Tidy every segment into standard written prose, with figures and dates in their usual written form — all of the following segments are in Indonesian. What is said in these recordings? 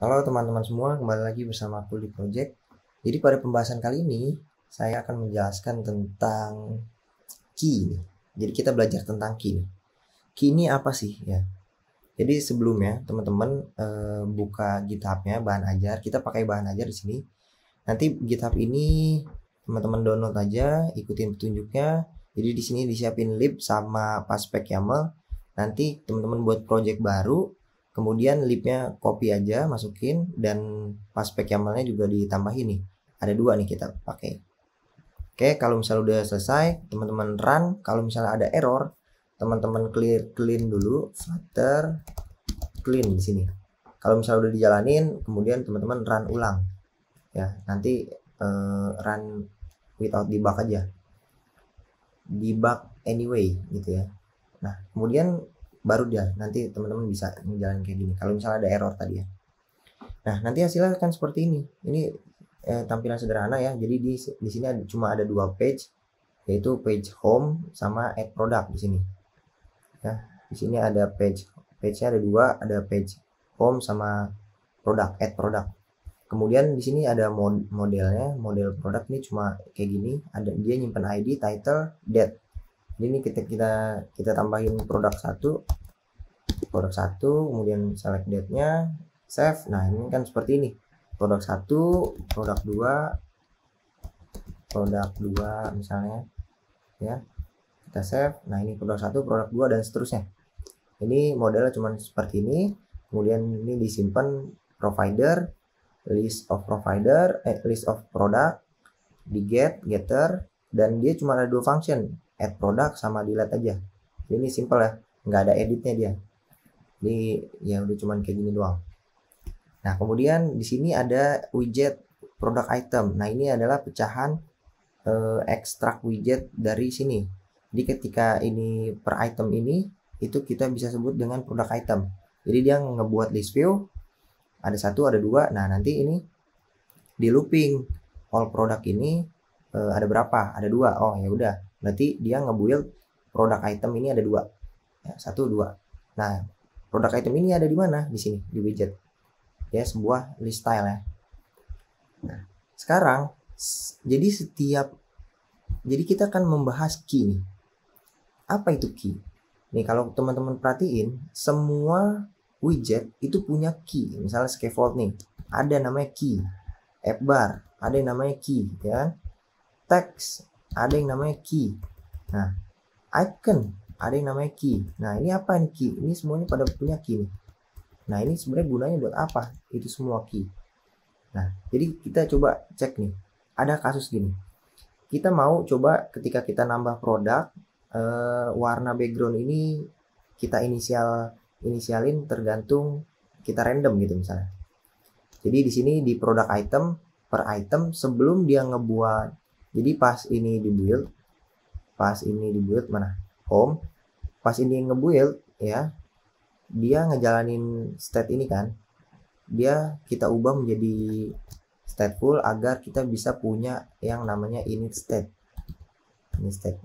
Halo teman-teman semua, kembali lagi bersama aku di Project. Jadi pada pembahasan kali ini, saya akan menjelaskan tentang key. Jadi kita belajar tentang key. Key ini apa sih ya? Jadi sebelumnya teman-teman buka GitHub-nya bahan ajar. Kita pakai bahan ajar di sini. Nanti GitHub ini teman-teman download aja, ikutin petunjuknya. Jadi di sini disiapin lib sama paspec YAML. Nanti teman-teman buat project baru, kemudian libnya copy aja, masukin, dan paspec YAML-nya juga ditambahin nih. Ada dua nih kita pakai. Oke, kalau misalnya udah selesai, teman-teman run. Kalau misalnya ada error, teman-teman clean dulu, flutter clean di sini. Kalau misalnya udah dijalanin, kemudian teman-teman run ulang. Ya, nanti run without debug aja. Debug anyway gitu ya. Nah, kemudian baru dia nanti teman-teman bisa menjalani kayak gini. Kalau misalnya ada error tadi ya. Nah, nanti hasilnya kan seperti ini. Ini tampilan sederhana ya. Jadi di sini cuma ada dua page, yaitu page home sama add product di sini. Ya, di sini ada page-nya ada dua, ada page home sama product, add product. Kemudian di sini ada modelnya, model produk ini cuma kayak gini, ada dia nyimpan ID, title, date. Jadi ini kita tambahin produk satu, kemudian select date-nya, save. Nah, ini kan seperti ini. Produk 1, produk 2 misalnya ya. Kita save. Nah, ini produk 1, produk 2 dan seterusnya. Ini modelnya cuma seperti ini. Kemudian ini disimpan provider, list of product, di getter, dan dia cuma ada dua function, add product sama delete aja. Jadi ini simple ya, nggak ada editnya dia. Jadi ya udah cuman kayak gini doang. Nah, kemudian di sini ada widget product item. Nah, ini adalah pecahan ekstrak widget dari sini. Jadi ketika ini per item ini, itu kita bisa sebut dengan product item. Jadi dia ngebuat list view, ada satu, ada dua. Nah, nanti ini di looping all product ini ada berapa? Ada dua. Oh ya udah, berarti dia ngebuild product item ini ada dua. Ya, satu, dua. Nah, product item ini ada di mana? Di sini, di widget. Ya, sebuah list style ya. Nah, sekarang jadi kita akan membahas key nih. Apa itu key? Nih, kalau teman-teman perhatiin, semua widget itu punya key. Misalnya scaffold nih, ada namanya key. App bar, ada yang namanya key, ya kan? Text, ada yang namanya key. Nah, icon, ada yang namanya key. Nah, ini apa nih key? Ini semuanya pada punya key nih. Nah, ini sebenarnya gunanya buat apa? Itu semua key. Nah, jadi kita coba cek nih. Ada kasus gini. Kita mau coba ketika kita nambah produk, warna background ini kita inisialin tergantung kita random gitu misalnya. Jadi di sini di product item per item sebelum dia ngebuat. Jadi pas ini dibuild mana? Home. Pas ini ngebuild ya, dia ngejalanin state ini kan. Kita ubah menjadi stateful agar kita bisa punya yang namanya init state.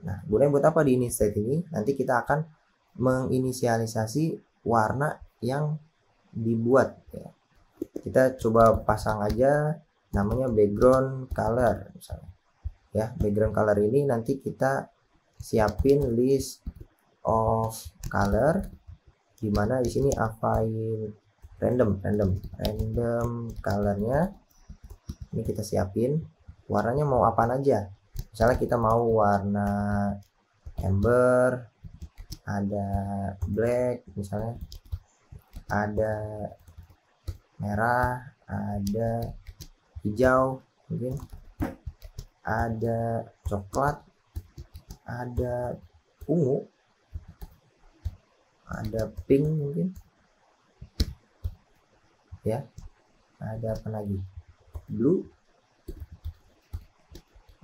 Nah, gunanya buat apa di init state ini? Nanti kita akan menginisialisasi warna yang dibuat ya. Kita coba pasang aja namanya background color misalnya. Ya, background color ini nanti kita siapin list of color, dimana di sini avail random colornya. Ini kita siapin warnanya mau apa aja. Misalnya kita mau warna amber, ada black misalnya, ada merah, ada hijau mungkin, ada coklat, ada ungu, ada pink mungkin ya, ada apa lagi, blue.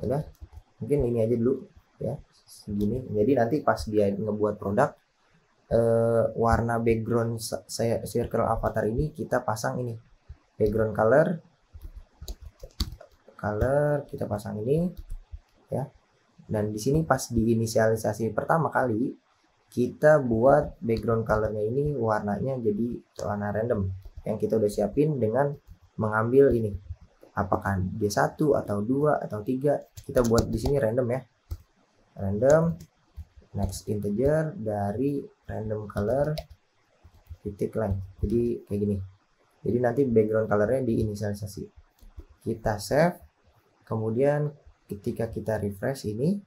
Udah, mungkin ini aja dulu ya, segini. Jadi nanti pas dia ngebuat produk, warna background circle avatar ini kita pasang ini background color kita pasang ini ya. Dan di sini pas diinisialisasi pertama kali kita buat background colornya ini warnanya jadi warna random yang kita udah siapin dengan mengambil ini, apakah dia 1 atau 2 atau 3. Kita buat di sini random ya, random next integer dari random color titik length. Jadi kayak gini, jadi nanti background colornya diinisialisasi. Kita save, kemudian ketika kita refresh ini,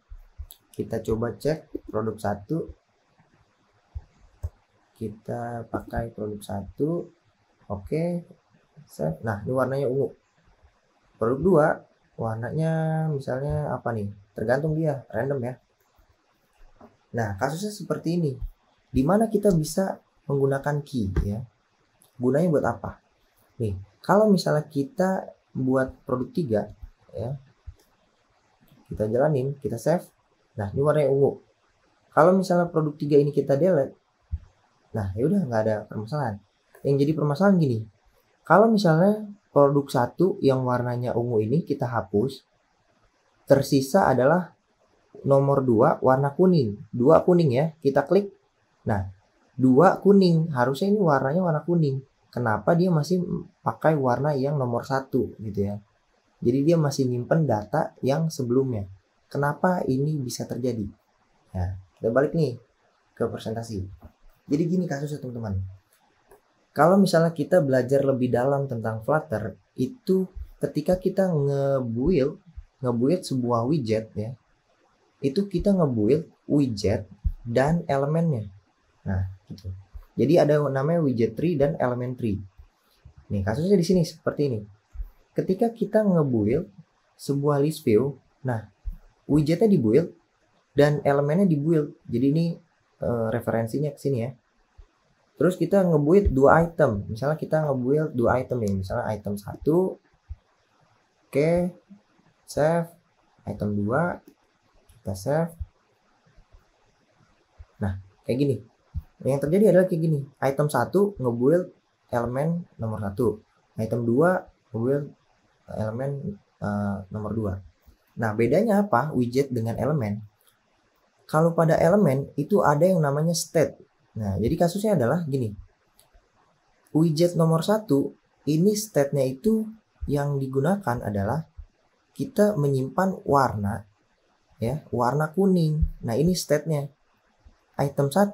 kita coba cek produk 1, kita pakai produk 1, oke, save. Nah ini warnanya ungu. Produk 2 warnanya misalnya apa nih, tergantung dia random ya. Nah kasusnya seperti ini, dimana kita bisa menggunakan key ya. Gunanya buat apa nih? Kalau misalnya kita buat produk 3 ya, kita jalanin, kita save. Nah ini warnanya ungu. Kalau misalnya produk 3 ini kita delete, nah ya udah nggak ada permasalahan. Yang jadi permasalahan gini, kalau misalnya produk 1 yang warnanya ungu ini kita hapus, tersisa adalah nomor 2 warna kuning. 2 kuning ya, kita klik. Nah 2 kuning, harusnya ini warnanya warna kuning. Kenapa dia masih pakai warna yang nomor 1 gitu ya. Jadi dia masih nyimpen data yang sebelumnya. Kenapa ini bisa terjadi? Nah kita balik nih ke presentasi. Jadi gini kasusnya teman-teman. Kalau misalnya kita belajar lebih dalam tentang Flutter, itu ketika kita nge-build sebuah widget ya, itu kita nge-build widget dan elemennya. Nah, gitu. Jadi ada namanya widget tree dan element tree. Nih, kasusnya di sini seperti ini. Ketika kita nge-build sebuah list view, nah, widgetnya di-build dan elemennya di-build. Jadi ini referensinya ke sini ya. Terus kita nge-build 2 item. Misalnya kita nge-build 2 item nih. Misalnya item 1. Oke. Save. Item 2. Kita save. Nah, kayak gini. Yang terjadi adalah kayak gini. Item 1 nge-build elemen nomor 1. Item 2 nge-build elemen nomor 2. Nah, bedanya apa widget dengan elemen? Kalau pada elemen itu ada yang namanya state. Nah, jadi kasusnya adalah gini. Widget nomor 1, ini state-nya itu yang digunakan adalah kita menyimpan warna ya, warna kuning. Nah, ini state-nya. Item 1,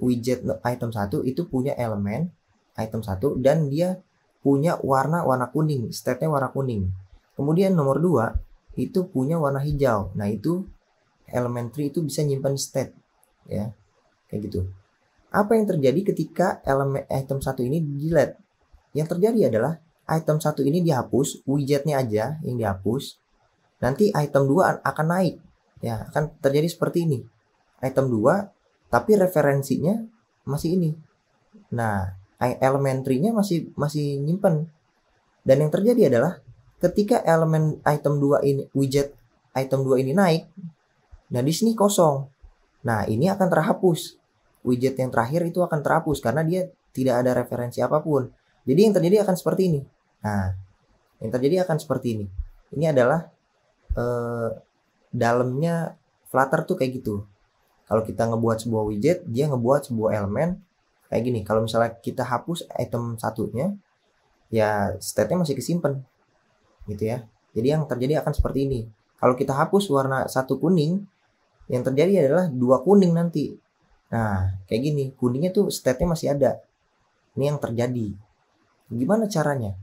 widget item 1 itu punya elemen item 1 dan dia punya warna kuning, state-nya warna kuning. Kemudian nomor 2 itu punya warna hijau. Nah, itu elementary itu bisa nyimpan state ya. Kayak gitu. Apa yang terjadi ketika elemen item 1 ini delete? Yang terjadi adalah item 1 ini dihapus, widgetnya aja yang dihapus. Nanti item 2 akan naik. Ya, akan terjadi seperti ini. Item 2 tapi referensinya masih ini. Nah, elementary-nya masih nyimpen. Dan yang terjadi adalah ketika elemen item 2 ini, widget item 2 ini naik, nah di sini kosong. Nah, ini akan terhapus. Widget yang terakhir itu akan terhapus karena dia tidak ada referensi apapun. Jadi yang terjadi akan seperti ini. Nah, yang terjadi akan seperti ini. Ini adalah dalamnya Flutter tuh kayak gitu. Kalau kita ngebuat sebuah widget, dia ngebuat sebuah elemen kayak gini. Kalau misalnya kita hapus item satunya, ya state-nya masih kesimpan. Gitu ya. Jadi yang terjadi akan seperti ini. Kalau kita hapus warna 1 kuning, yang terjadi adalah 2 kuning nanti. Nah, kayak gini, kuningnya tuh state-nya masih ada. Ini yang terjadi. Gimana caranya?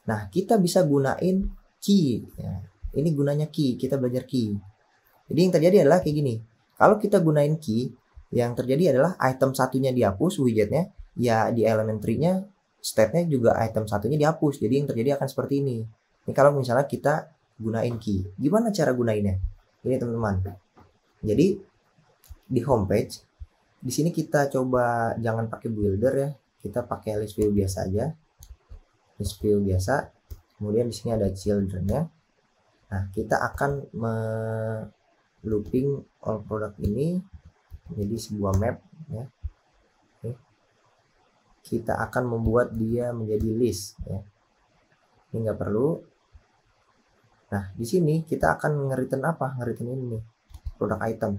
Nah, kita bisa gunain key. Ya, ini gunanya key, kita belajar key. Jadi yang terjadi adalah kayak gini. Kalau kita gunain key, yang terjadi adalah item satunya dihapus, widgetnya, ya di elementary-nya, state-nya juga item satunya dihapus. Jadi yang terjadi akan seperti ini. Ini kalau misalnya kita gunain key. Gimana cara gunainnya? Ini teman-teman. Jadi di homepage, di sini kita coba jangan pakai builder ya, kita pakai list view biasa aja, list view biasa. Kemudian di sini ada children-nya. Nah, kita akan looping all product ini jadi sebuah map ya. Oke. Kita akan membuat dia menjadi list ya. Ini nggak perlu. Nah, di sini kita akan nge-return apa? Nge-return ini nih, product item.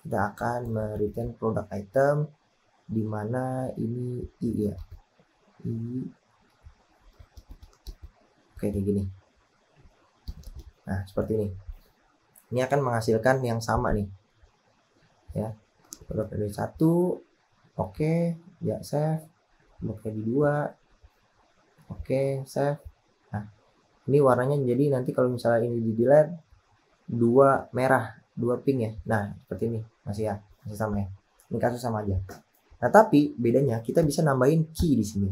Kita akan return product item dimana ini I ya, I. Oke, kayak gini. Nah, seperti ini. Ini akan menghasilkan yang sama nih. Ya. Produk ID 1. Oke, ya save. Produk ID 2. Oke, save. Nah, ini warnanya jadi nanti kalau misalnya ini di delete 2 merah, 2 pink ya. Nah, seperti ini. Masih sama ya. Ini kasus sama aja. Nah, tapi bedanya kita bisa nambahin key di sini.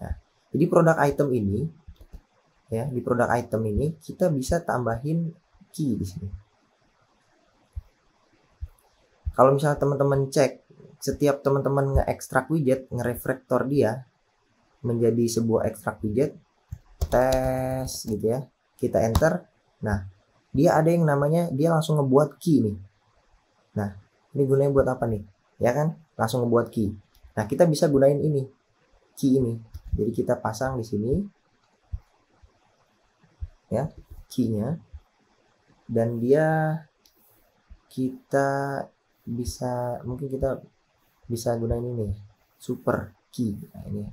Nah, jadi produk item ini ya, di produk item ini kita bisa tambahin key di sini. Kalau misalnya teman-teman cek, setiap teman-teman nge-extract widget, nge-refactor dia menjadi sebuah extract widget, tes gitu ya, kita enter. Nah, dia ada yang namanya dia langsung ngebuat key nih. Nah, ini gunanya buat apa nih? Ya kan, langsung ngebuat key. Nah, kita bisa gunain ini, key ini. Jadi kita pasang di sini ya, key-nya, dan dia kita bisa, mungkin kita bisa gunain ini super key. Nah, ini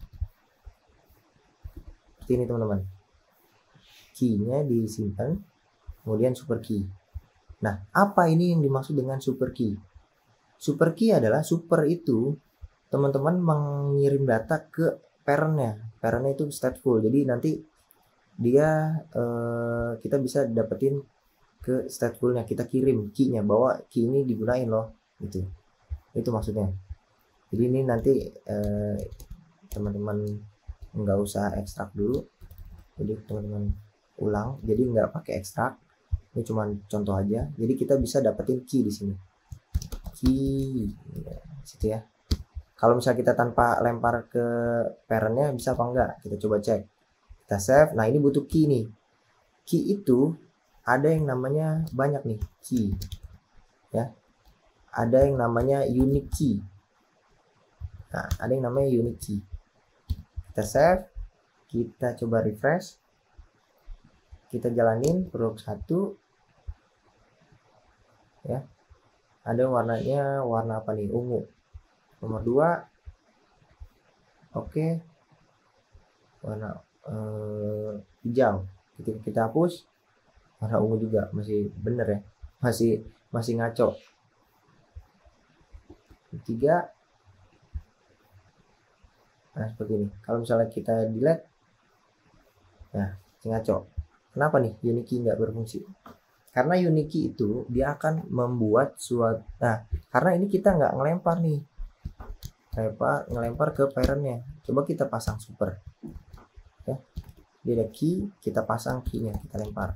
seperti ini teman-teman, key-nya disimpan, kemudian super key. Nah, apa ini yang dimaksud dengan super key? Super key adalah super itu teman-teman mengirim data ke parentnya itu stateful, jadi nanti dia kita bisa dapetin ke statefulnya, kita kirim key-nya bahwa key ini digunain loh, gitu. Itu maksudnya. Jadi ini nanti teman-teman nggak usah ekstrak dulu, jadi teman-teman ulang, jadi nggak pakai ekstrak. Ini cuma contoh aja. Jadi kita bisa dapetin key di sini, key ya, situ ya. Kalau misalnya kita tanpa lempar ke parentnya bisa apa enggak, kita coba cek. Kita save. Nah, ini butuh key nih. Key itu ada yang namanya banyak nih key ya, ada yang namanya unique key. Nah, ada yang namanya unique key. Kita save, kita coba refresh, kita jalanin produk 1 ya, ada warnanya warna apa nih, ungu. Nomor 2 oke, warna hijau. Kita hapus, warna ungu juga, masih bener ya, masih ngaco. 3. Nah, seperti ini. Kalau misalnya kita delete, nah, ngaco. Kenapa nih unique key nggak berfungsi? Karena unique key itu dia akan membuat suatu, nah, karena ini kita nggak ngelempar nih, ngelempar ke parentnya. Coba kita pasang super ya, dia ada key, kita pasang key-nya, kita lempar.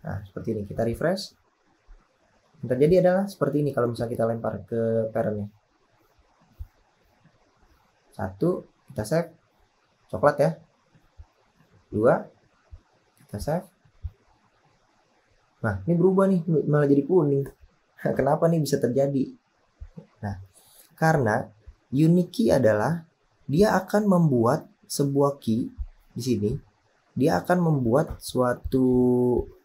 Nah, seperti ini. Kita refresh, yang terjadi adalah seperti ini kalau misalnya kita lempar ke parentnya. 1, kita save, coklat ya. 2, kita save. Nah, ini berubah nih, malah jadi kuning. Kenapa nih bisa terjadi? Nah, karena unique key adalah dia akan membuat sebuah key di sini. Dia akan membuat suatu,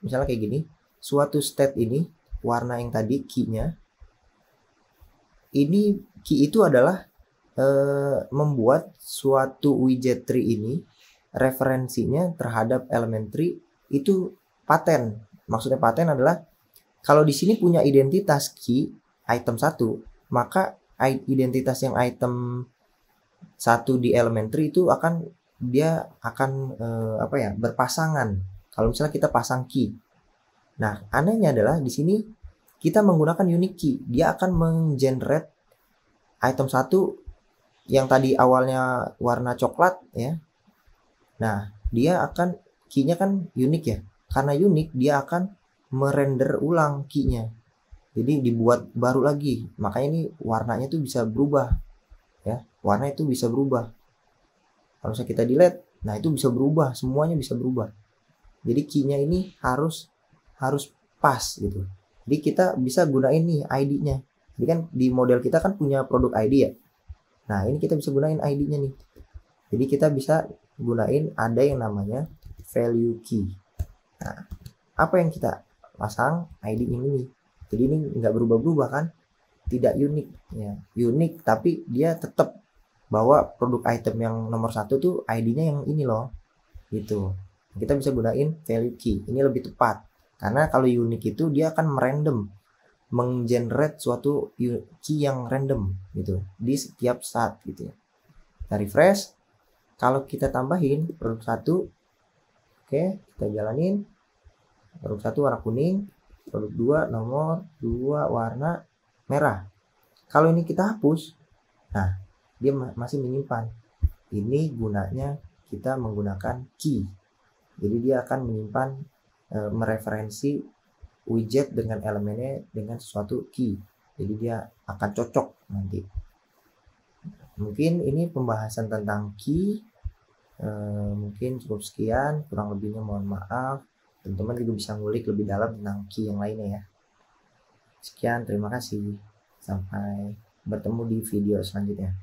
misalnya kayak gini, suatu state ini, warna yang tadi key-nya. Ini key itu adalah membuat suatu widget tree ini referensinya terhadap elementary itu paten. Maksudnya paten adalah kalau di sini punya identitas key item 1, maka identitas yang item 1 di elementary itu dia akan berpasangan kalau misalnya kita pasang key. Nah, anehnya adalah di sini kita menggunakan unique key, dia akan menggenerate item 1 yang tadi awalnya warna coklat ya. Nah, dia akan key-nya kan unik ya. Karena unik, dia akan merender ulang key-nya. Jadi dibuat baru lagi. Makanya ini warnanya tuh bisa berubah ya. Warna itu bisa berubah. Kalau misalnya kita delete, nah itu bisa berubah, semuanya bisa berubah. Jadi key-nya ini harus pas gitu. Jadi kita bisa gunain nih ID-nya. Jadi kan di model kita kan punya produk ID ya. Nah, ini kita bisa gunain ID-nya nih. Jadi kita bisa gunain ada yang namanya value key. Nah, apa yang kita pasang? ID ini nih. Jadi ini nggak berubah-berubah kan? tidak unik ya, unik tapi dia tetap bahwa produk item yang nomor satu tuh ID-nya yang ini loh gitu. Kita bisa gunain value key, ini lebih tepat karena kalau unik itu dia akan merandom, menggenerate suatu key yang random gitu di setiap saat gitu ya. Kita refresh, kalau kita tambahin produk satu, oke kita jalanin, produk satu warna kuning, produk 2 nomor 2 warna merah. Kalau ini kita hapus, nah dia masih menyimpan. Ini gunanya kita menggunakan key. Jadi dia akan menyimpan mereferensi widget dengan elemennya dengan suatu key. Jadi dia akan cocok nanti. Mungkin ini pembahasan tentang key. Mungkin cukup sekian, kurang lebihnya mohon maaf. Teman-teman juga bisa ngulik lebih dalam tentang key yang lainnya ya. Sekian, terima kasih. Sampai bertemu di video selanjutnya.